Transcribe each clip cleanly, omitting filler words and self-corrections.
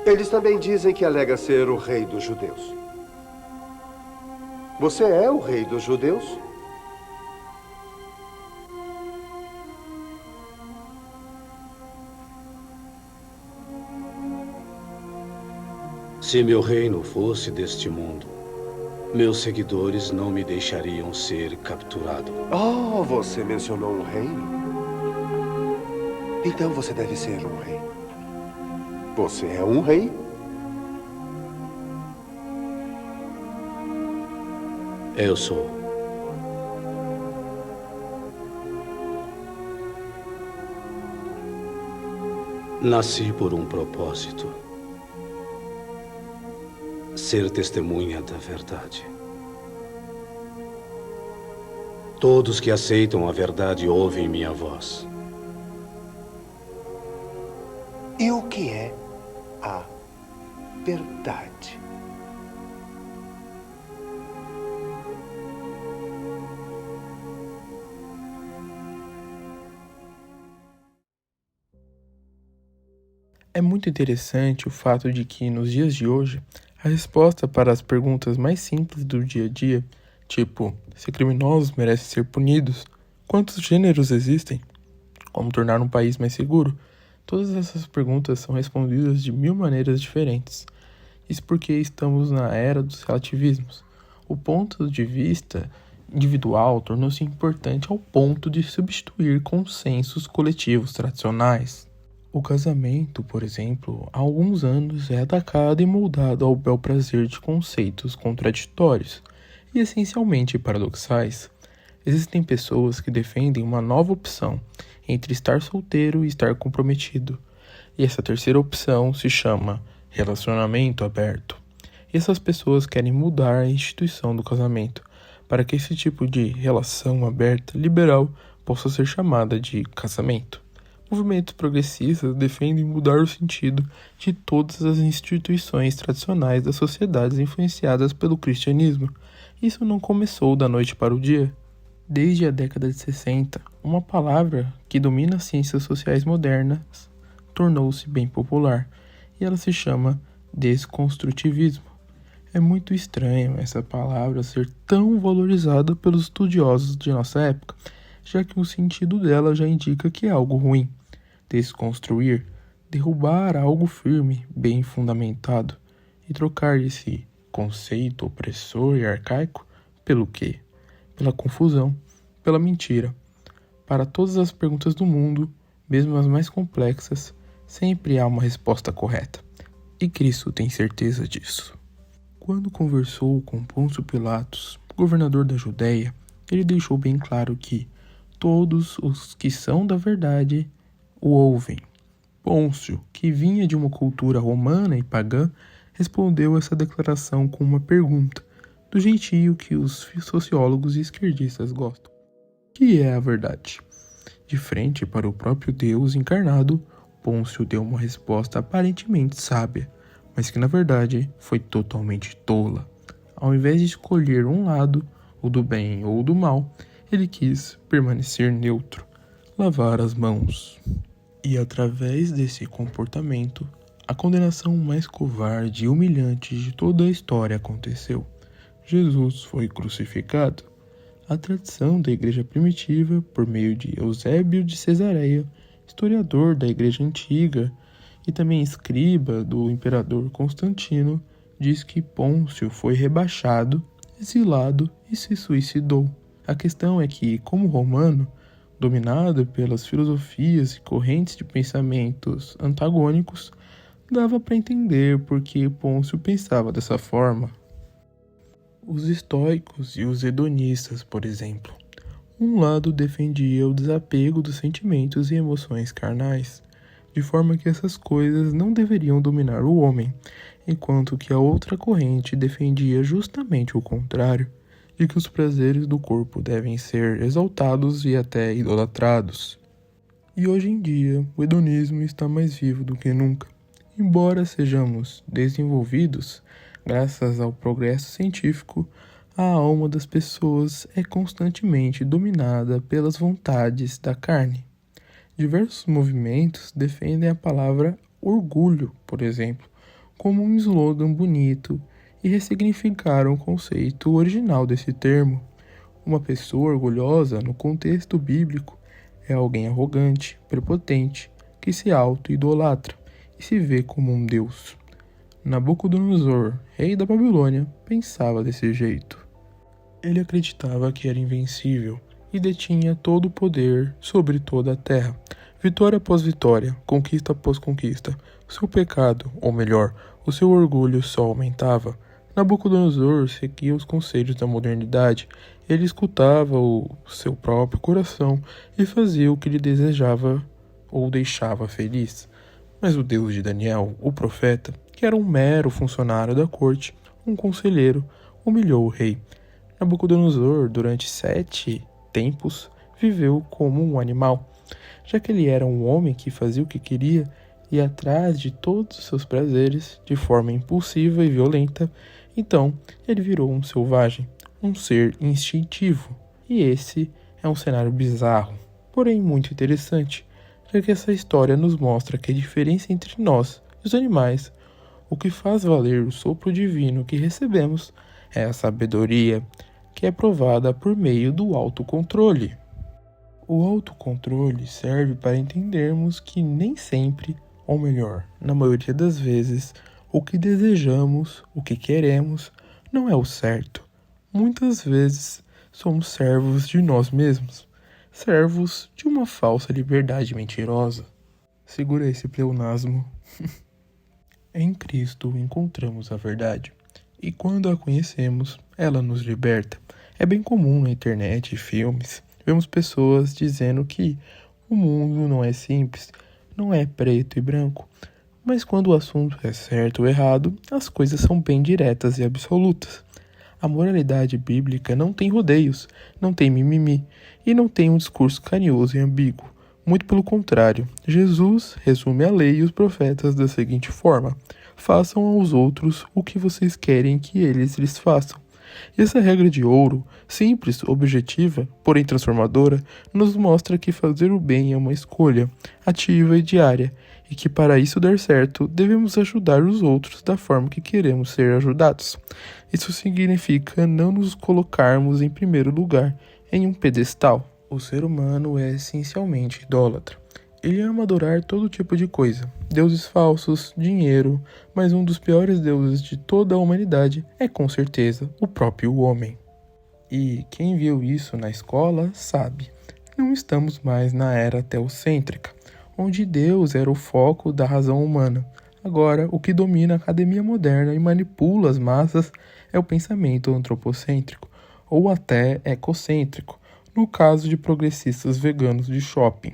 Eles também dizem que alega ser o rei dos judeus. Você é o rei dos judeus? Se meu reino fosse deste mundo, meus seguidores não me deixariam ser capturado. Oh, você mencionou um reino? Então você deve ser um rei. Você é um rei? Eu sou. Nasci por um propósito. Ser testemunha da verdade. Todos que aceitam a verdade ouvem minha voz. E o que é a verdade? É muito interessante o fato de que, nos dias de hoje, a resposta para as perguntas mais simples do dia a dia, tipo, se criminosos merecem ser punidos, quantos gêneros existem, como tornar um país mais seguro, todas essas perguntas são respondidas de 1000 maneiras diferentes. Isso porque estamos na era dos relativismos. O ponto de vista individual tornou-se importante ao ponto de substituir consensos coletivos tradicionais. O casamento, por exemplo, há alguns anos é atacado e moldado ao bel prazer de conceitos contraditórios e essencialmente paradoxais. Existem pessoas que defendem uma nova opção entre estar solteiro e estar comprometido, e essa terceira opção se chama relacionamento aberto. E essas pessoas querem mudar a instituição do casamento para que esse tipo de relação aberta liberal possa ser chamada de casamento. Movimentos progressistas defendem mudar o sentido de todas as instituições tradicionais das sociedades influenciadas pelo cristianismo. Isso não começou da noite para o dia. Desde a década de 60, uma palavra que domina as ciências sociais modernas tornou-se bem popular, e ela se chama desconstrutivismo. É muito estranho essa palavra ser tão valorizada pelos estudiosos de nossa época, já que o sentido dela já indica que é algo ruim. Desconstruir, derrubar algo firme, bem fundamentado, e trocar esse conceito opressor e arcaico pelo quê? Pela confusão, pela mentira. Para todas as perguntas do mundo, mesmo as mais complexas, sempre há uma resposta correta. E Cristo tem certeza disso. Quando conversou com Pôncio Pilatos, governador da Judéia, ele deixou bem claro que todos os que são da verdade o ouvem. Pôncio, que vinha de uma cultura romana e pagã, respondeu essa declaração com uma pergunta, do jeitinho que os sociólogos e esquerdistas gostam. O que é a verdade? De frente para o próprio Deus encarnado, Pôncio deu uma resposta aparentemente sábia, mas que na verdade foi totalmente tola. Ao invés de escolher um lado, o do bem ou do mal, ele quis permanecer neutro, lavar as mãos. E através desse comportamento, a condenação mais covarde e humilhante de toda a história aconteceu. Jesus foi crucificado. A tradição da igreja primitiva, por meio de Eusébio de Cesareia, historiador da igreja antiga e também escriba do imperador Constantino, diz que Pôncio foi rebaixado, exilado e se suicidou. A questão é que, como romano, dominado pelas filosofias e correntes de pensamentos antagônicos, dava para entender por que Pôncio pensava dessa forma. Os estoicos e os hedonistas, por exemplo. Um lado defendia o desapego dos sentimentos e emoções carnais, de forma que essas coisas não deveriam dominar o homem, enquanto que a outra corrente defendia justamente o contrário, de que os prazeres do corpo devem ser exaltados e até idolatrados. E hoje em dia, o hedonismo está mais vivo do que nunca. Embora sejamos desenvolvidos, graças ao progresso científico, a alma das pessoas é constantemente dominada pelas vontades da carne. Diversos movimentos defendem a palavra orgulho, por exemplo, como um slogan bonito e ressignificaram o conceito original desse termo. Uma pessoa orgulhosa, no contexto bíblico, é alguém arrogante, prepotente, que se auto-idolatra e se vê como um deus. Nabucodonosor, rei da Babilônia, pensava desse jeito. Ele acreditava que era invencível e detinha todo o poder sobre toda a terra. Vitória após vitória, conquista após conquista, seu pecado, ou melhor, o seu orgulho só aumentava. Nabucodonosor seguia os conselhos da modernidade. Ele escutava o seu próprio coração e fazia o que lhe desejava ou deixava feliz. Mas o Deus de Daniel, o profeta, que era um mero funcionário da corte, um conselheiro, humilhou o rei. Nabucodonosor, durante 7 tempos, viveu como um animal. Já que ele era um homem que fazia o que queria, e atrás de todos os seus prazeres, de forma impulsiva e violenta, então ele virou um selvagem, um ser instintivo. E esse é um cenário bizarro, porém muito interessante, já que essa história nos mostra que a diferença entre nós e os animais, o que faz valer o sopro divino que recebemos, é a sabedoria, que é provada por meio do autocontrole. O autocontrole serve para entendermos que nem sempre, ou melhor, na maioria das vezes, o que desejamos, o que queremos, não é o certo. Muitas vezes somos servos de nós mesmos, servos de uma falsa liberdade mentirosa. Segura esse pleonasmo. Em Cristo encontramos a verdade, e quando a conhecemos, ela nos liberta. É bem comum na internet e filmes, vemos pessoas dizendo que o mundo não é simples, não é preto e branco, mas quando o assunto é certo ou errado, as coisas são bem diretas e absolutas. A moralidade bíblica não tem rodeios, não tem mimimi e não tem um discurso carinhoso e ambíguo. Muito pelo contrário, Jesus resume a lei e os profetas da seguinte forma: façam aos outros o que vocês querem que eles lhes façam. E essa regra de ouro, simples, objetiva, porém transformadora, nos mostra que fazer o bem é uma escolha, ativa e diária, e que para isso dar certo, devemos ajudar os outros da forma que queremos ser ajudados. Isso significa não nos colocarmos em primeiro lugar, em um pedestal. O ser humano é essencialmente idólatra. Ele ama adorar todo tipo de coisa, deuses falsos, dinheiro, mas um dos piores deuses de toda a humanidade é com certeza o próprio homem. E quem viu isso na escola sabe, não estamos mais na era teocêntrica, onde Deus era o foco da razão humana. Agora, o que domina a academia moderna e manipula as massas é o pensamento antropocêntrico, ou até ecocêntrico, no caso de progressistas veganos de shopping.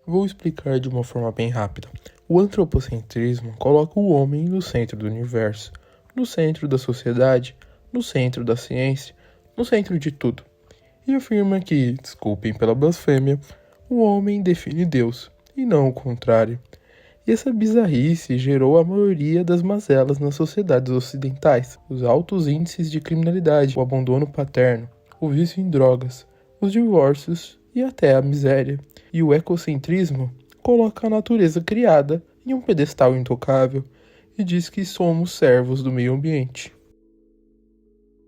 Vou explicar de uma forma bem rápida. O antropocentrismo coloca o homem no centro do universo, no centro da sociedade, no centro da ciência, no centro de tudo. E afirma que, desculpem pela blasfêmia, o homem define Deus, e não o contrário. E essa bizarrice gerou a maioria das mazelas nas sociedades ocidentais, os altos índices de criminalidade, o abandono paterno, o vício em drogas, os divórcios e até a miséria. E o ecocentrismo coloca a natureza criada em um pedestal intocável e diz que somos servos do meio ambiente.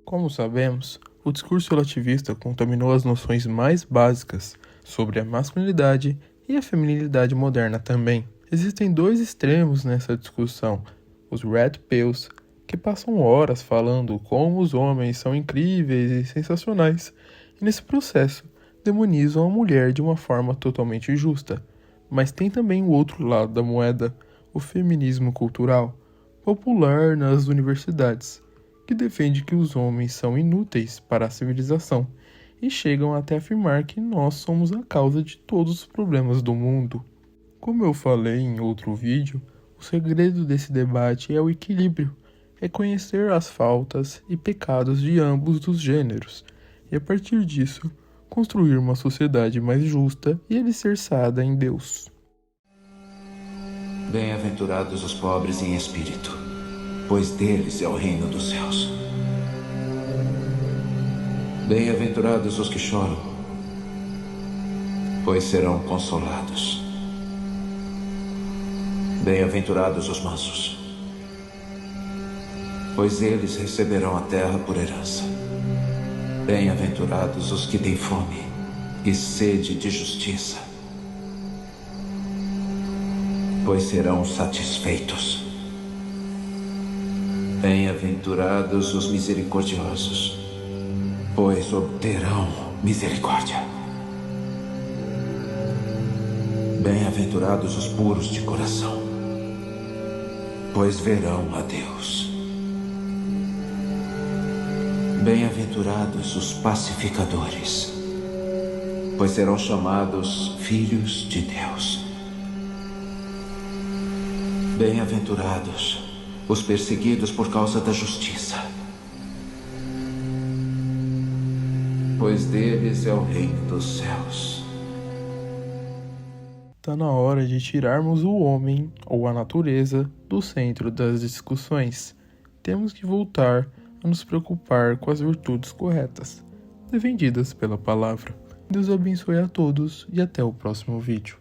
Como sabemos, o discurso relativista contaminou as noções mais básicas sobre a masculinidade e a feminilidade moderna também. Existem dois extremos nessa discussão: os red pills, que passam horas falando como os homens são incríveis e sensacionais, e nesse processo demonizam a mulher de uma forma totalmente injusta. Mas tem também o outro lado da moeda, o feminismo cultural, popular nas universidades, que defende que os homens são inúteis para a civilização e chegam até a afirmar que nós somos a causa de todos os problemas do mundo. Como eu falei em outro vídeo, o segredo desse debate é o equilíbrio, é conhecer as faltas e pecados de ambos os gêneros, e a partir disso, construir uma sociedade mais justa e alicerçada em Deus. Bem-aventurados os pobres em espírito, pois deles é o reino dos céus. Bem-aventurados os que choram, pois serão consolados. Bem-aventurados os mansos, pois eles receberão a terra por herança. Bem-aventurados os que têm fome e sede de justiça, pois serão satisfeitos. Bem-aventurados os misericordiosos, pois obterão misericórdia. Bem-aventurados os puros de coração, pois verão a Deus. Bem-aventurados os pacificadores, pois serão chamados filhos de Deus. Bem-aventurados os perseguidos por causa da justiça, pois deles é o reino dos céus. Está na hora de tirarmos o homem ou a natureza do centro das discussões. Temos que voltar a nos preocupar com as virtudes corretas, defendidas pela palavra. Deus abençoe a todos e até o próximo vídeo.